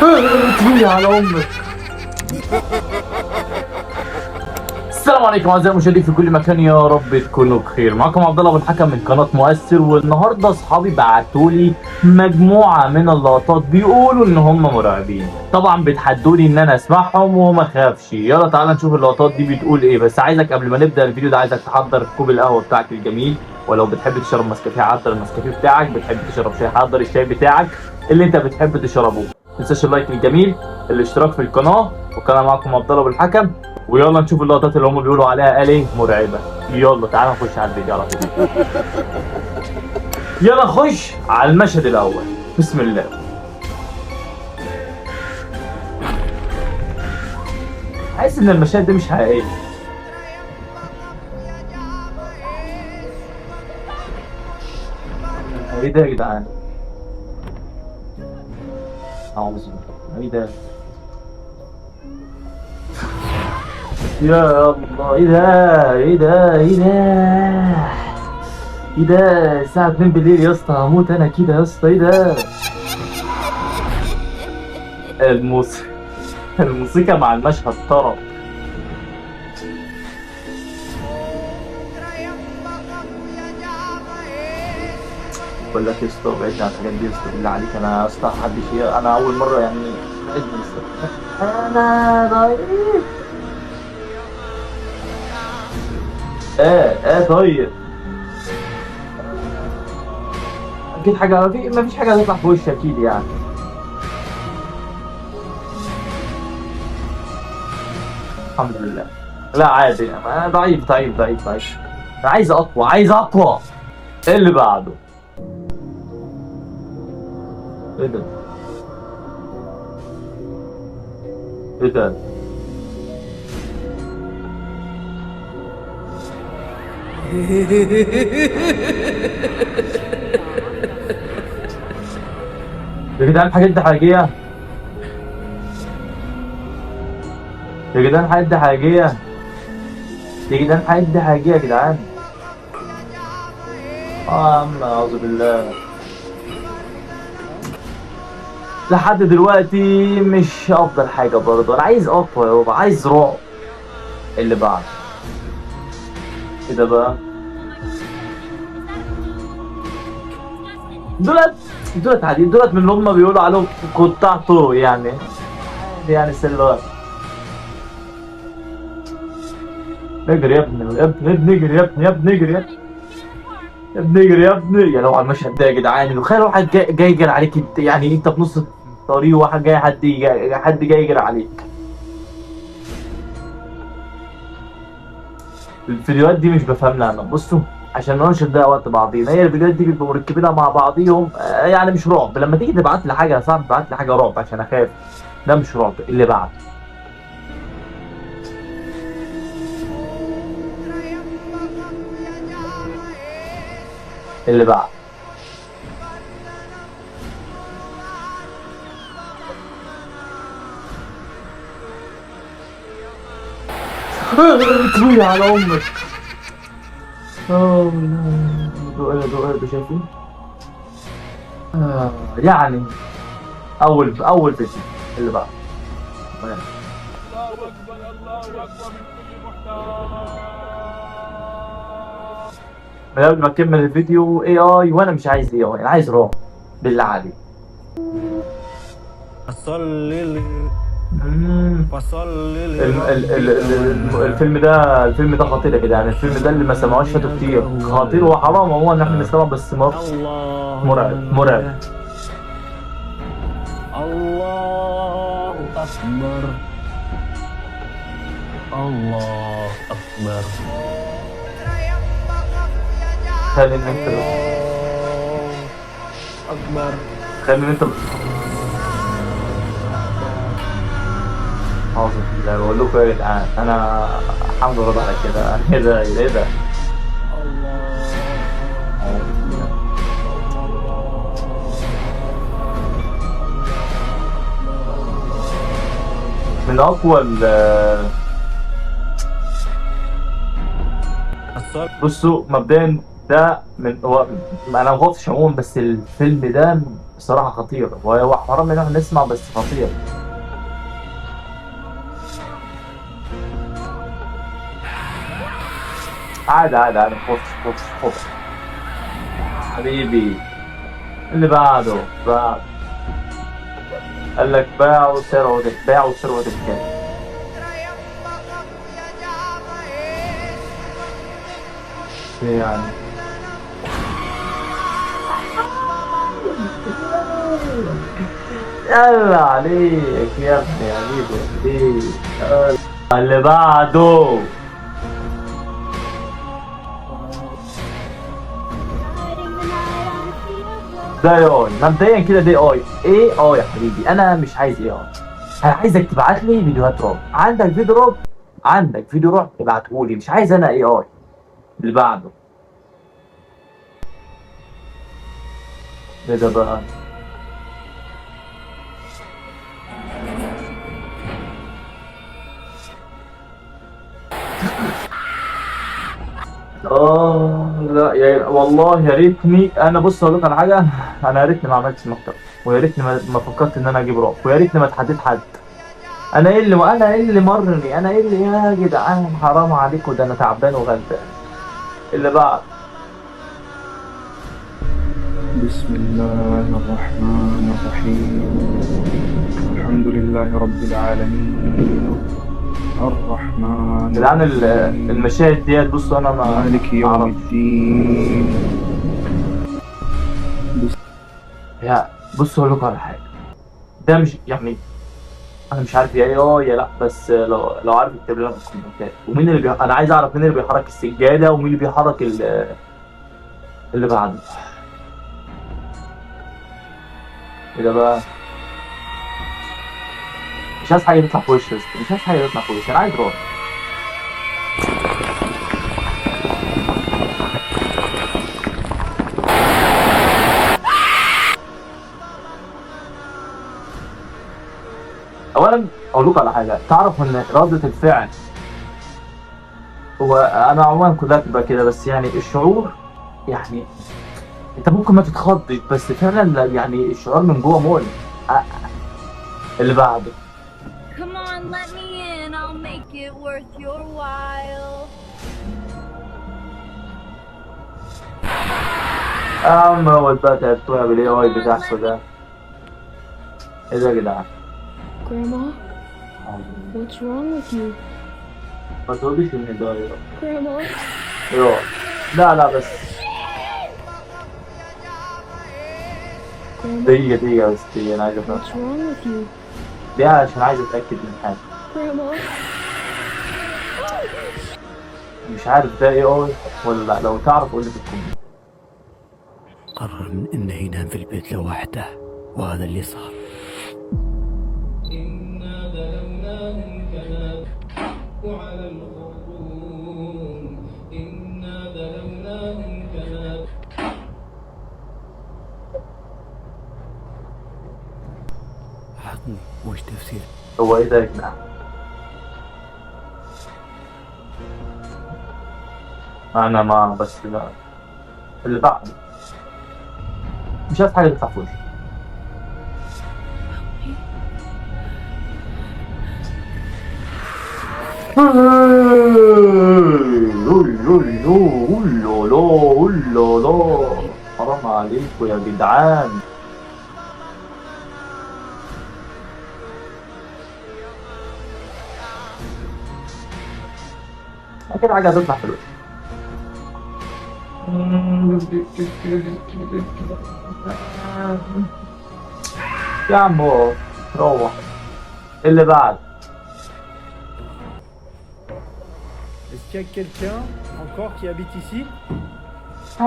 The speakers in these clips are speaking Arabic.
تجيلي على امك. السلام عليكم اعزائي المشاهدين في كل مكان، يا رب تكونوا بخير. معكم عبد الله ابو الحكم من قناه مؤثر، والنهارده اصحابي بعتوا لي مجموعه من اللقطات بيقولوا ان هم مرعبين. طبعا بيتحدوني ان انا اسمعهم وما اخافش. يلا تعالى نشوف اللقطات دي بتقول ايه. بس عايزك قبل ما نبدا الفيديو ده عايزك تحضر كوب القهوه بتاعك الجميل، ولو بتحب تشرب نسكافيه حضر النسكافيه بتاعك، بتحب تشرب شاي حضر الشاي بتاعك اللي انت بتحب تشربه. ما تنساش اللايك الجميل، الاشتراك في القناه، وكان معكم عبد الله ابو الحكم. ويلا نشوف اللقطات اللي هم بيقولوا عليها قال ايه مرعبه. يلا تعالى نخش على الفيديو على طول. يلا نخش على المشهد الاول. بسم الله. حاسس ان المشاهد دي مش حقيقيه. ايه ده يا جدعان؟ اعوذ بالله. ايه ده؟ يا الله، ايه ده؟ ايه ده؟ ايه ده؟ ايه ده؟ الساعة 2 بالليل يا اسطى، هموت انا كده يا اسطى. ايه ده؟ الموسيقى الموسيقى مع المشهد طرب. بقول لك يا اسطى بعدني عن الحاجات دي يا اسطى، بالله عليك. انا يا اسطى محدش انا اول مرة يعني. بعدني يا اسطى. انا ضعيف. طيب. اكيد حاجة، ما فيش حاجة هتطلع في وشي اكيد يعني. الحمد لله. لا عادي، انا ضعيف ضعيف ضعيف ضعيف. انا عايز اقوى، عايز اقوى. ايه اللي بعده؟ ايه ده؟ ايه ده؟ يا جدعان الحاجات دي حقيقية. يا جدعان الحاجات دي حقيقية. يا جدعان الحاجات دي حقيقية يا جدعان. اه يا عم اعوذ بالله. لحد دلوقتي مش افضل حاجة برضه. انا عايز اقوى يا بابا، عايز رعب. اللي بعد. ايه ده بقى؟ دولت عادي، دولت من اللي هم بيقولوا عليهم قطاع طرق يعني. يعني سلوات. اجري يا ابني، يا ابني، يا ابني اجري، يا ابني، يا ابني اجري، يا ابني، يا ابني اجري، يا ابني. يا لو على المشهد ده يا جدعان، تخيل واحد جاي يجري عليك يعني انت في نص الطريق، وواحد جاي، حد جاي يجري عليك. الفيديوهات دي مش بفهم لها انا. بصوا، عشان ما نضيع وقت بعضينا، هي الفيديوهات دي بيبقوا مركبينها مع بعضيهم يعني مش رعب. لما تيجي تبعت لي حاجه يا صاحبي ابعت لي حاجه رعب عشان اخاف. ده مش رعب. اللي بعد. اللي بعد. تقولي على امك. اوه لا، دو شايفين. يعني اول فيديو. اللي بعد. الله اكبر، الله اكبر من كل محتار. من قبل ما اكمل الفيديو اي، وانا مش عايز انا عايز رعب. بالله عليك. صلي فصلي الفيلم ده خطير يا جدعان. الفيلم ده اللي ما سمعوش فاته كتير. خطير وحرام هو ان احنا نسمعه، بس مرعب مرعب. الله اكبر، الله اكبر. تخيل ان انت اكبر. تخيل ان انت اعوذ بالله. بقول لكم يا جدعان انا الحمد لله على كده. ايه ده؟ ايه ده؟ من اقوى بصوا مبدئيا ده من هو، انا ما خفتش عموما، بس الفيلم ده بصراحه خطير، وهو حرام ان احنا نسمع بس خطير. عادي عادي عادي، ما خفتش. حبيبي، اللي بعده بعد. قال لك باعوا ثروة الكلب. إيه يعني؟ يلا عليك يا ابني يا حبيبي. يلا. اللي بعده ده اي اي، مبدئيا كده دي اي يا حبيبي، انا مش عايز اي اي. انا عايزك تبعت لي فيديوهات رعب. عندك فيديو رعب ابعته لي، مش عايز انا اي اي. اللي بعده ايه ده بقى؟ لا والله يا ريتني، انا بص اقول لك على حاجه، انا يا ريتني ما عملتش مكتب، ويا ريتني ما فكرت ان انا اجيب رعب، ويا ريتني ما اتحديت حد. انا ايه اللي مرني، انا ايه اللي يا جدعان، حرام عليكم، ده انا تعبان وغلبان. اللي بعد بسم الله الرحمن الرحيم. الحمد لله رب العالمين، الرحمن جدعان الرحيم، المشاهد ديت، بصوا انا ما مالك يوم اعرف. الدين. يا بصوا اقول لكم على حاجه، ده مش يعني، انا مش عارف يا ايه يا لا، بس لو عارف اكتب لنا في الكومنتات. ومين انا عايز اعرف مين اللي بيحرك السجاده، ومين اللي بيحرك اللي بعده. ايه ده بقى؟ مش عايز حاجه تطلع في وشي يا اسطى، مش عايز حاجه تطلع في وشي، انا عايز روح. اولا اقول لكم على حاجه، تعرف ان رده الفعل، هو انا عموما كلها بتبقى كده، بس يعني الشعور، يعني انت ممكن ما تتخضش، بس فعلا يعني الشعور من جوه مؤلم. أ- اللي بعده Come on, let me in. I'll make it worth your while. هو بقى تعبتونا بالاي Come اي on, بتاعكوا let me. ده. ايه ده يا جدعان؟ Grandma, what's wrong with you? ما تقوليش ان ده Grandma, يروح. لا بس Grandma, دقيقة بس دقيقة، انا عايز افهم. what's wrong with you? دي عشان عايز اتاكد من حاجة. Grandma, مش عارف ده اي اي ولا لا، لو تعرف قول لي في الكومنت. قرر من انه ينام في البيت لوحده، وهذا اللي صار. إنا بلوناهم كما حق على الخرطوم. إنا بلوناهم كما. عطني وش تفسير. هو ايه ده يا جدعان؟ انا ما بس لا. اللي بعده مش عايز حاجة تطلع في وشي. حرام عليكم يا جدعان. اكيد حاجه هتطلع في الوش. يا عم روح. اللي بعد Est-ce qu'il y a quelqu'un encore qui habite ici? C'est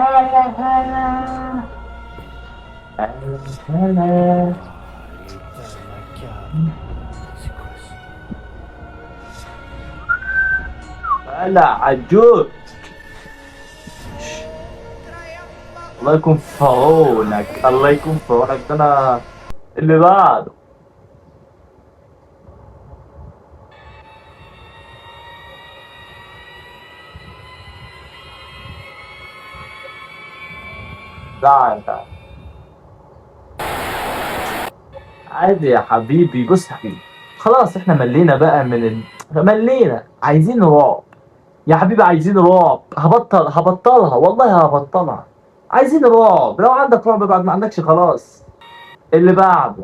quoi ça؟ هلا عجوز. الله يكون في عونك، الله يكون في عونك. ده انا اللي بعده تعال تعال. عادي يا حبيبي، بص يا حبيبي، خلاص احنا ملينا بقى ملينا، عايزين رعب يا حبيبي، عايزين رعب. هبطلها والله هبطلها. عايزين رعب، لو عندك رعب بعد ما عندكش خلاص. اللي بعده.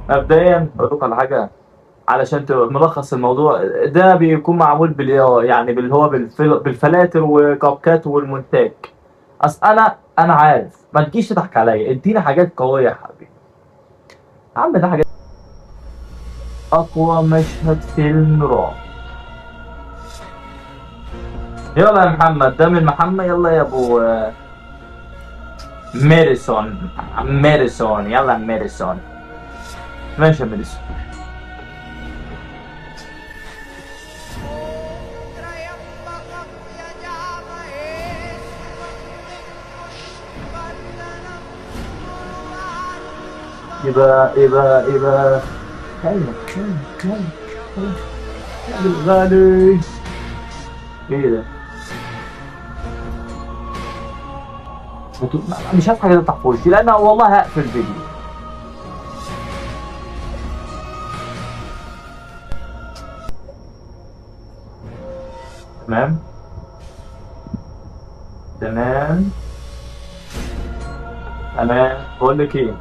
مبدئيا اقول لكم على حاجه علشان ملخص الموضوع ده بيكون معمول يعني بالفلاتر وكابكات والمونتاج. اصل انا عارف، ما تجيش تضحك عليا، اديني حاجات قويه يا حبيبي. يا عم ده حاجات. اقوى مشهد فيلم رعب. يلا يا محمد، ده من محمد. يلا يا ابو ميريسون. يلا يا ميريسون. ماشي يا ميريسون. يبقى كلمة الغالي. ايه ده؟ مش عارف حاجة تفتح في وشي، لأن والله هقفل الفيديو. تمام تمام. بقول لك ايه،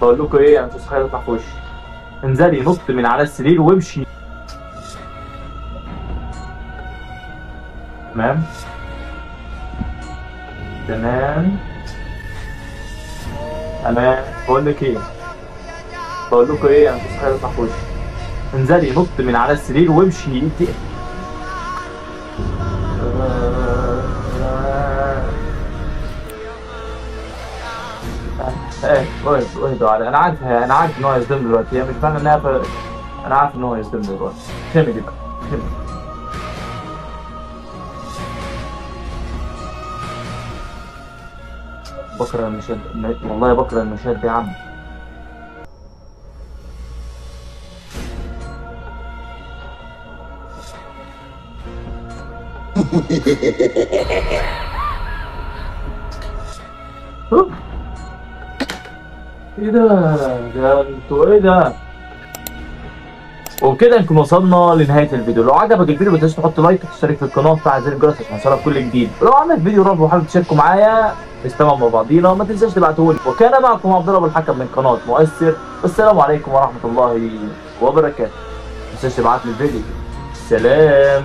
بقول لكم ايه، انا مش عايز حاجة تطلع في وشي. انزلي نط من على السرير وامشي. تمام تمام. بقول لك ايه، بقول لكم ايه، انا مش عايز تطلع في وشي. انزلي نط من على السرير وامشي. اهدوا علي. انا عارف ان هو يصدمني دلوقتي، هي مش معنى انها انا عارف ان هو يصدمني دلوقتي. خمي دي بقى، خمي. بكره المشهد، والله بكره المشهد ده يا عم. ايه ده انتوا ايه ده؟ وبكده نكون وصلنا لنهايه الفيديو. لو عجبك الفيديو ما تنساش تحط لايك وتشترك في القناه وتفعل زر الجرس عشان يوصلك كل جديد. ولو عندك فيديو رعب وحابب تشاركوا معايا نستمع مع بعضينا ما تنساش تبعتهولي. وكان معكم عبد الله ابو الحكم من قناه مؤثر، والسلام عليكم ورحمه الله وبركاته. ما تنساش تبعت لي الفيديو. سلام.